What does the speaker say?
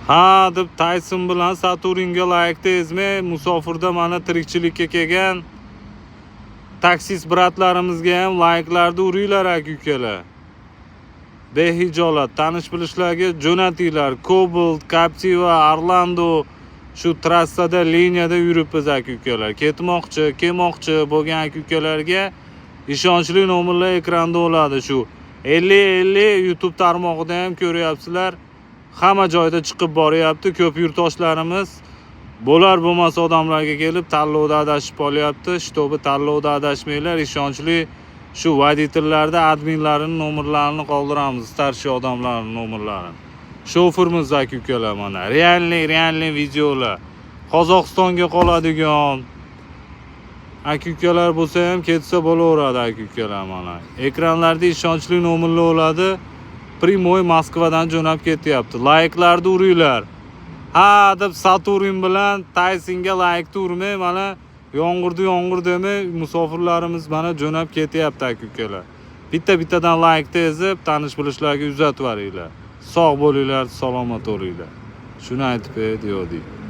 Ha deb Tyson bilan Saturnga layikda ezmay, musofirda mana tirikchilikka kelgan taksist bratlarimizga ham layklarni uringlar aka-ukalar. Behijolat tanish bilishlarga jo'natinglar. Cobalt, Captiva, Orlando shu trassada liniyada yuribmiz aka-ukalar. Ketmoqchi, kelmoqchi bo'lgan aka-ukalarga ishonchli nomerlar ekranda bo'ladi. Shu 50-50 YouTube tarmog'ida ham ko'ryapsizlar. Hamma joyda chiqib boryapti. Ko'p yurtdoshlarimiz bo'lar bo'lmas odamlarga kelib tanlovda adashib qolyapti. Shtobi tanlovda adashmanglar, ishonchli shu voditellarda adminlarning nomerlarini qoldiramiz, starshi odamlarning nomerlarini. Shoferimiz aka-ukalar mana. Realniy videolar. Qozog'istonga qoladigan aka-ukalar bo'lsa ham ketsa bo'laveradi aka-ukalar mana. Ekranlarda ishonchli nomerlar bo'ladi. Primoy Moskvadan jo'nab ketyapti. Layklarni uringlar. Ha deb Saturn bilan Tysonga laykni urmay, mana yomg'ir demay, musofirlarimiz mana jo'nab ketyapti aka-ukalar. Bitta-bittadan laykni ezib, tanish bilishlarga uzatib yuboringlar. Sog' bo'linglar, salomat bo'linglar. Shuni aytib berdik.